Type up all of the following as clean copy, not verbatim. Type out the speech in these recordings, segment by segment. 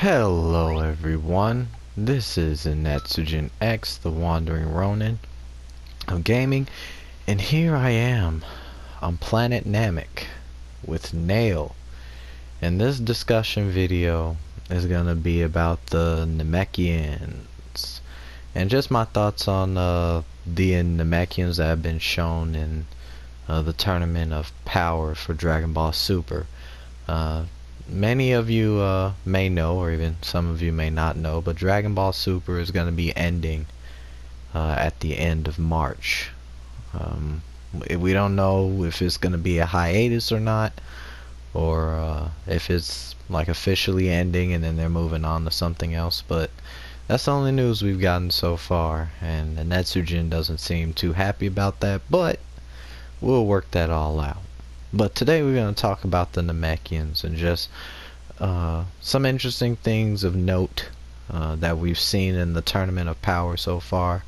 Hello everyone, this is Namekian X, the Wandering Ronin of gaming, and here I am on planet Namek with Nail, and this discussion video is gonna be about the Namekians, and just my thoughts on the Namekians that have been shown in the Tournament of Power for Dragon Ball Super. Many of you may know, or even some of you may not know, but Dragon Ball Super is going to be ending at the end of March. We don't know if it's going to be a hiatus or not, or if it's like officially ending and then they're moving on to something else, but that's the only news we've gotten so far, and Namekian doesn't seem too happy about that, but we'll work that all out. But today we're going to talk about the Namekians and just some interesting things of note that we've seen in the Tournament of Power so far,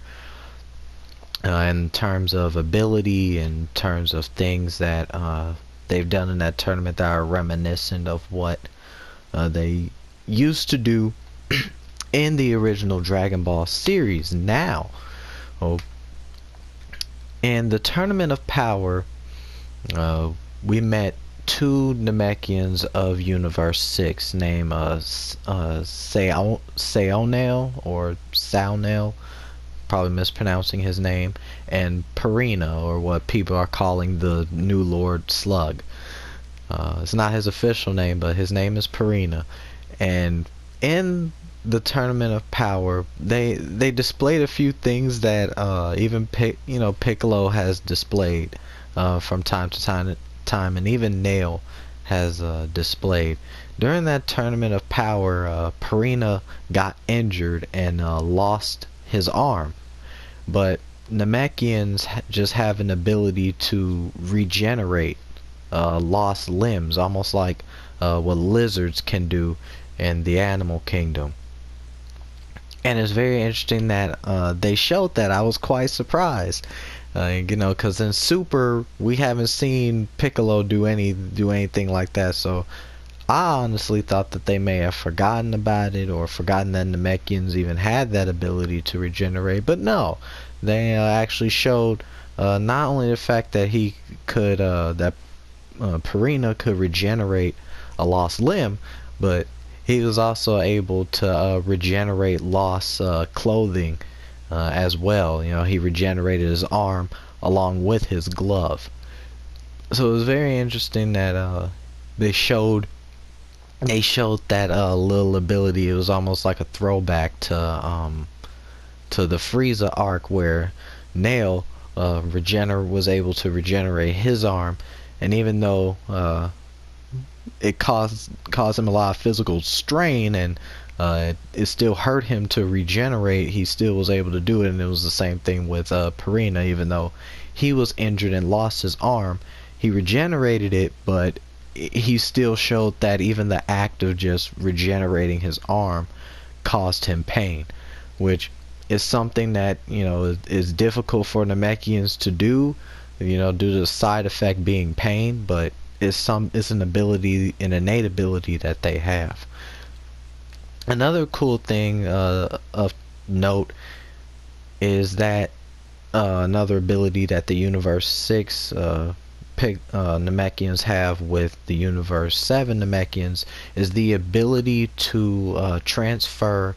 in terms of ability, in terms of things that they've done in that tournament that are reminiscent of what they used to do in the original Dragon Ball series. Now, in the Tournament of Power, we met two Namekians of Universe 6 named Saonel or Saonel, probably mispronouncing his name, and Purina, or what people are calling the New Lord Slug. It's not his official name, but his name is Purina. And in the Tournament of Power, they displayed a few things that even Piccolo has displayed from time to time, and even Nail has displayed. During that Tournament of Power, Purina got injured and lost his arm, but Namekians just have an ability to regenerate lost limbs, almost like what lizards can do in the animal kingdom. And it's very interesting that they showed that. I was quite surprised. Because in Super we haven't seen Piccolo do anything like that, so I honestly thought that they may have forgotten about it, or forgotten that Namekians even had that ability to regenerate. But no, they actually showed not only the fact that he could, Purina could regenerate a lost limb, but he was also able to regenerate lost clothing as well. He regenerated his arm along with his glove. So it was very interesting that they showed that little ability. It was almost like a throwback to the Frieza arc, where Nail was able to regenerate his arm, and even though it caused him a lot of physical strain, and it still hurt him to regenerate, he still was able to do it. And it was the same thing with Purina. Even though he was injured and lost his arm, he regenerated it, but he still showed that even the act of just regenerating his arm caused him pain, which is something that is difficult for Namekians to do, due to the side effect being pain, but it's an innate ability that they have. Another cool thing of note is that another ability that the Universe 6 Namekians have with the Universe 7 Namekians is the ability to transfer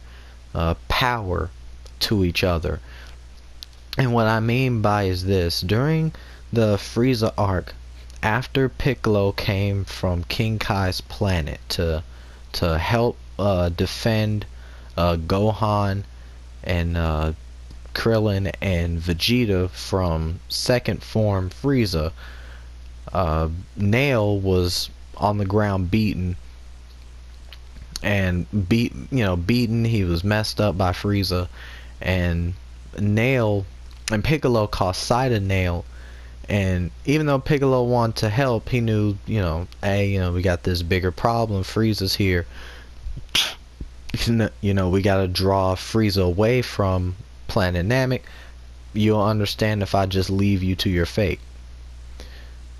power to each other. And what I mean by is this: during the Frieza arc, after Piccolo came from King Kai's planet to help defend Gohan and Krillin and Vegeta from second form Frieza, Nail was on the ground beaten. He was messed up by Frieza, and Piccolo caught sight of Nail. And even though Piccolo wanted to help, he knew, we got this bigger problem. Frieza's here. We gotta draw Frieza away from planet Namek. You'll understand if I just leave you to your fate.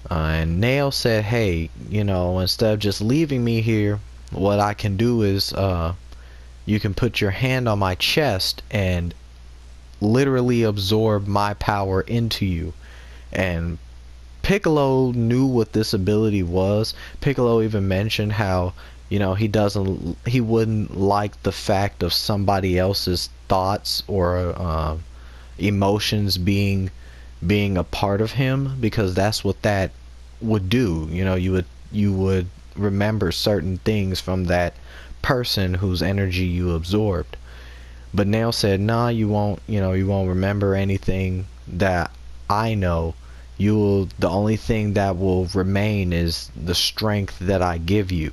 And Nail said, hey, instead of just leaving me here, what I can do is you can put your hand on my chest and literally absorb my power into you. And Piccolo knew what this ability was. Piccolo even mentioned how, he wouldn't like the fact of somebody else's thoughts or emotions being a part of him, because that's what that would do. You would remember certain things from that person whose energy you absorbed. But Nail said, nah, you won't remember anything that I know. The only thing that will remain is the strength that I give you.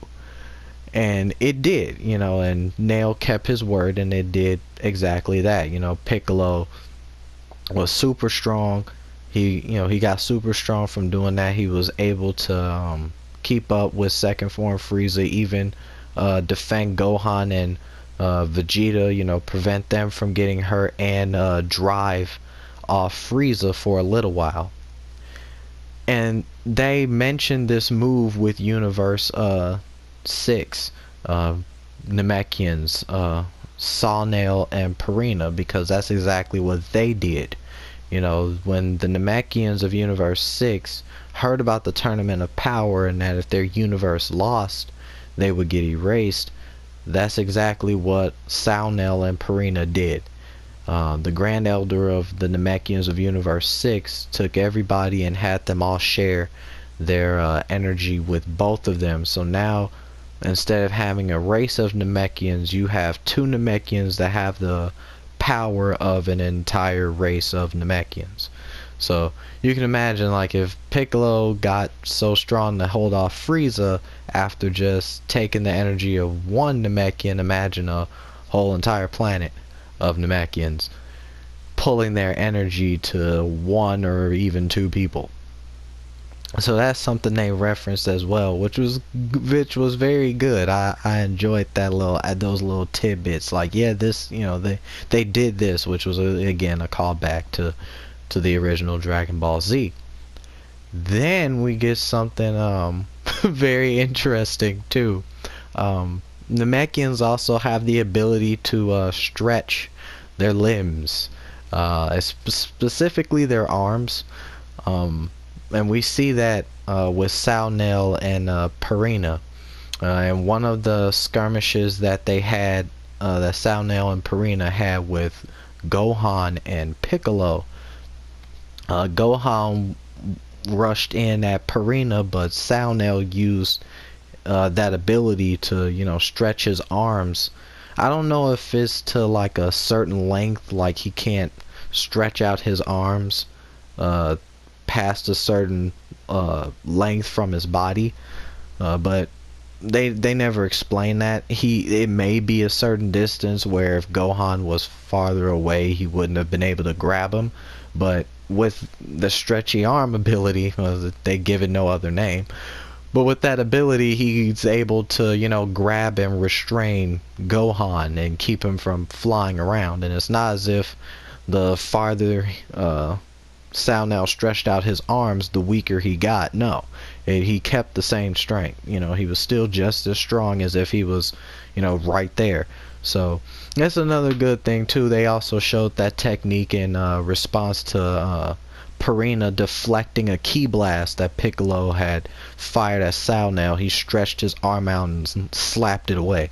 And it did, and Nail kept his word, and it did exactly that. Piccolo was super strong. He got super strong from doing that. He was able to keep up with second form Frieza, even defend Gohan and Vegeta, prevent them from getting hurt, and drive off Frieza for a little while. And they mentioned this move with Universe 6, Namekians, Sawnail and Purina, because that's exactly what they did. When the Namekians of Universe 6 heard about the Tournament of Power, and that if their universe lost, they would get erased, that's exactly what Sawnail and Purina did. The Grand Elder of the Namekians of Universe 6 took everybody and had them all share their energy with both of them. So now, instead of having a race of Namekians, you have two Namekians that have the power of an entire race of Namekians. So you can imagine, like, if Piccolo got so strong to hold off Frieza after just taking the energy of one Namekian, imagine a whole entire planet of Namekians pulling their energy to one or even two people. So that's something they referenced as well, which was very good. I enjoyed those little tidbits. Like, yeah, this, they did this, which was again a callback to the original Dragon Ball Z. Then we get something very interesting too. Namekians also have the ability to stretch their limbs, specifically their arms. And we see that with Sawnail and Purina. And one of the skirmishes that they had, that Sawnail and Purina had with Gohan and Piccolo, Gohan rushed in at Purina, but Sawnail used that ability to, stretch his arms. I don't know if it's to like a certain length, like he can't stretch out his arms past a certain length from his body, but they never explain that. It may be a certain distance where if Gohan was farther away, he wouldn't have been able to grab him, but with the stretchy arm ability, they give it no other name, but with that ability, he's able to, grab and restrain Gohan and keep him from flying around. And it's not as if the farther Sawnail stretched out his arms, the weaker he got. No, he kept the same strength. He was still just as strong as if he was, right there. So that's another good thing too. They also showed that technique in response to Purina deflecting a ki blast that Piccolo had fired at Sawnail. He stretched his arm out and slapped it away,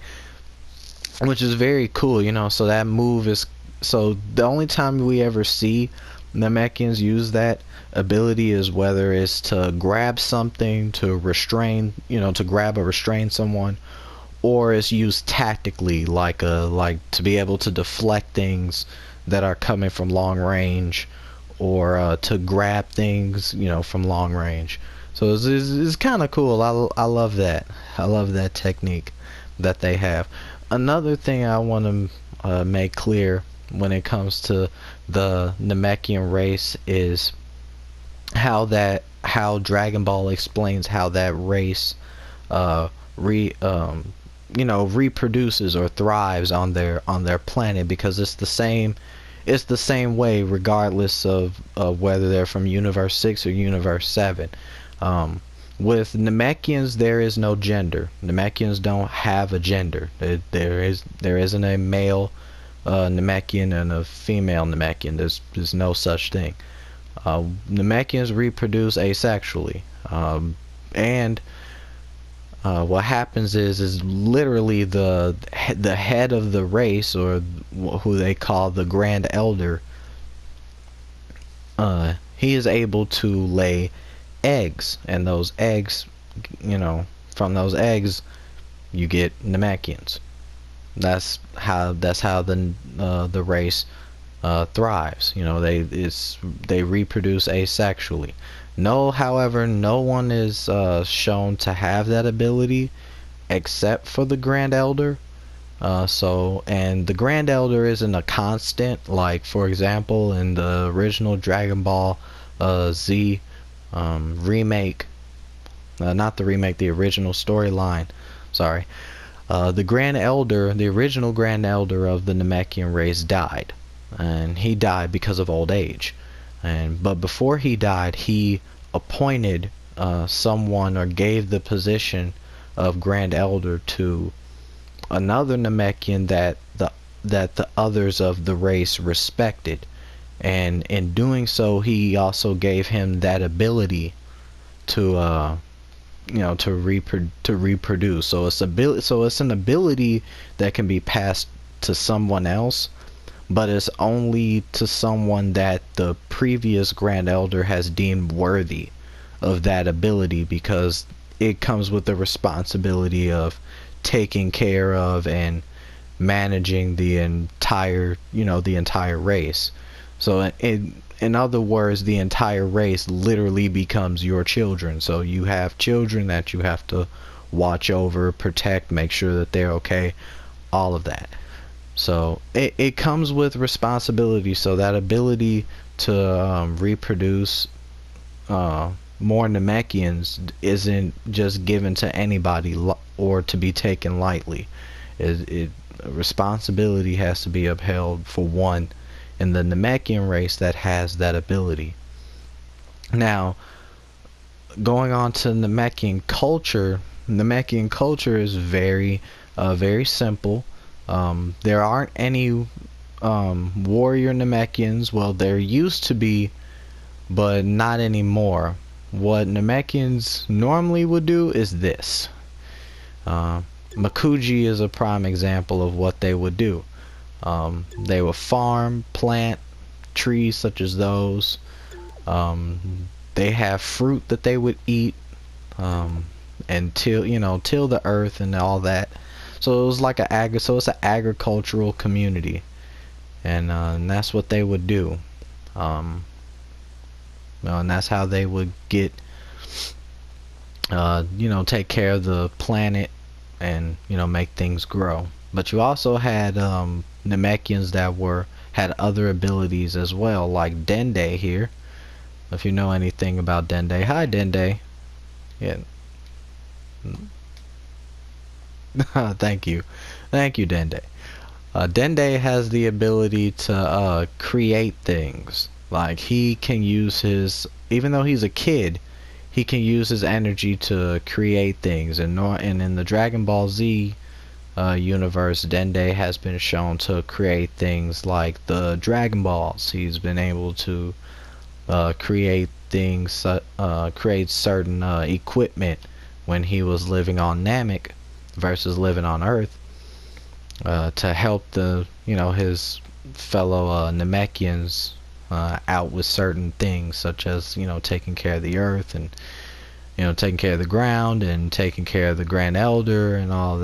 which is very cool. So that move is, so the only time we ever see Namekians use that ability is whether it's to grab something, to restrain, to grab or restrain someone, or it's used tactically, like to be able to deflect things that are coming from long range, or to grab things, from long range. So it's kind of cool. I love that. I love that technique that they have. Another thing I want to make clear when it comes to the Namekian race is how Dragon Ball explains how that race reproduces or thrives on their planet, because it's the same way regardless of whether they're from Universe 6 or Universe 7. With Namekians, there is no gender. Namekians don't have a gender. There isn't a male Namekian and a female Namekian. There's no such thing. Namekians reproduce asexually, and what happens is literally the head of the race, or who they call the Grand Elder. He is able to lay eggs, and those eggs, from those eggs, you get Namekians. That's how the race thrives. They reproduce asexually. However, no one is shown to have that ability except for the Grand Elder. And the Grand Elder isn't a constant. Like, for example, in the original Dragon Ball Z remake, not the remake, the original storyline. Sorry. The original Grand Elder of the Namekian race died, and he died because of old age. But before he died, he appointed someone, or gave the position of Grand Elder to another Namekian that the others of the race respected, and in doing so, he also gave him that ability to reproduce. So it's an ability that can be passed to someone else, but it's only to someone that the previous Grand Elder has deemed worthy of that ability, because it comes with the responsibility of taking care of and managing the entire race. So in other words, the entire race literally becomes your children. So you have children that you have to watch over, protect, make sure that they're okay, all of that. So it comes with responsibility. So that ability to reproduce more Namekians isn't just given to anybody or to be taken lightly. Responsibility has to be upheld for one in the Namekian race that has that ability. Now, going on to Namekian culture is very simple. There aren't any warrior Namekians. Well, there used to be, but not anymore. What Namekians normally would do is this. Makuji is a prime example of what they would do. They would farm, plant trees such as those. They have fruit that they would eat, and till the earth and all that. So it was like it's an agricultural community, and that's what they would do. And that's how they would get, take care of the planet and make things grow. But you also had Namekians that had other abilities as well, like Dende here. If you know anything about Dende, hi Dende. Yeah. Thank you, Dende. Dende has the ability to create things. Like, he can use even though he's a kid, he can use his energy to create things. And in the Dragon Ball Z universe, Dende has been shown to create things like the Dragon Balls. He's been able to create things, create certain equipment when he was living on Namek versus living on Earth, to help his fellow Namekians out with certain things, such as taking care of the earth, and taking care of the ground, and taking care of the Grand Elder, and all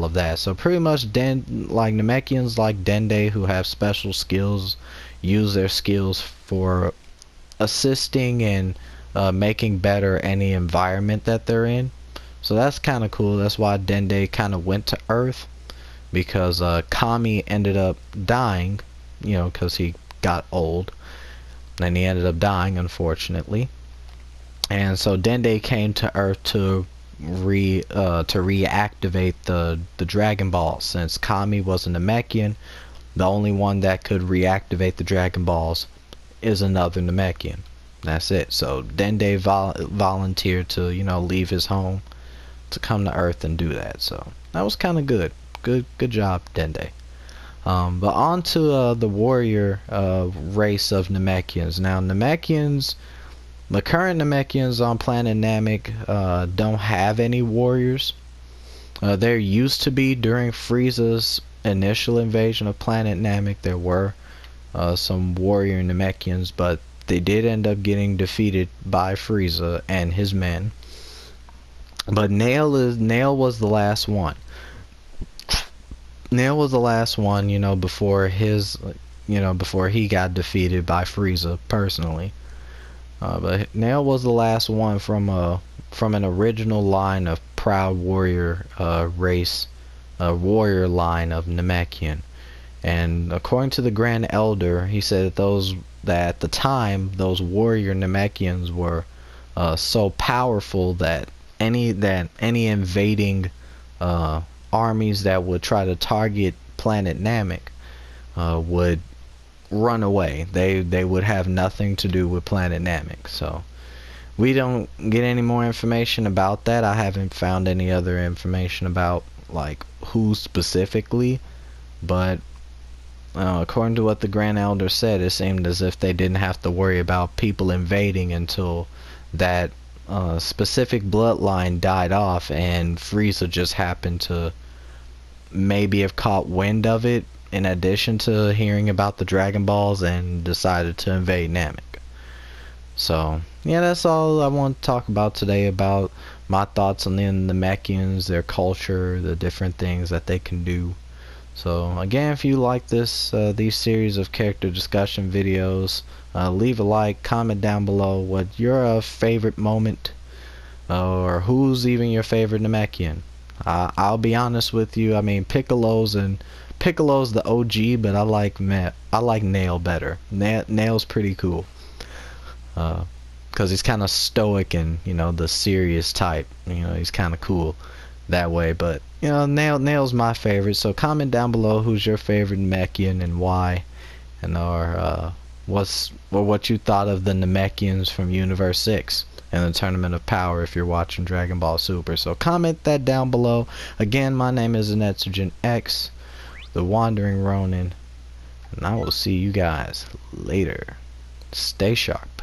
of that. So pretty much Namekians like Dende, who have special skills, use their skills for assisting and making better any environment that they're in. So that's kind of cool. That's why Dende kind of went to Earth, because Kami ended up dying, because he got old, and he ended up dying, unfortunately. And so Dende came to Earth to reactivate the Dragon Balls. Since Kami was a Namekian, the only one that could reactivate the Dragon Balls is another Namekian. That's it. So Dende volunteered to, you know, leave his home to come to Earth and do that. So that was kind of good. Good job, Dende. But on to the warrior race of Namekians. Now, Namekians, the current Namekians on planet Namek don't have any warriors. There used to be during Frieza's initial invasion of planet Namek. There were some warrior Namekians, but they did end up getting defeated by Frieza and his men. But Nail was the last one. Nail was the last one, you know, before he got defeated by Frieza personally. But Nail was the last one from an original line of proud warrior race, warrior line of Namekian. And according to the Grand Elder, he said that at the time those warrior Namekians were so powerful that any invading armies that would try to target planet Namek would run away. They would have nothing to do with planet Namek. So we don't get any more information about that. I haven't found any other information about like who specifically, but according to what the Grand Elder said, it seemed as if they didn't have to worry about people invading until that specific bloodline died off, and Frieza just happened to maybe have caught wind of it in addition to hearing about the Dragon Balls and decided to invade Namek. So yeah, that's all I want to talk about today, about my thoughts on the Namekians, their culture, the different things that they can do. So again, if you like these series of character discussion videos, leave a like, comment down below what your favorite moment, or who's even your favorite Namekian. I'll be honest with you. I mean, Piccolo's the OG, but I like Nail better. Nail's pretty cool, because he's kind of stoic and, you know, the serious type. You know, he's kind of cool that way. But you know, Nail's my favorite. So comment down below who's your favorite Namekian and why, and what you thought of the Namekians from Universe 6 and the Tournament of Power if you're watching Dragon Ball Super. So comment that down below. Again, my name is Netsugen X, the Wandering Ronin, and I will see you guys later. Stay sharp.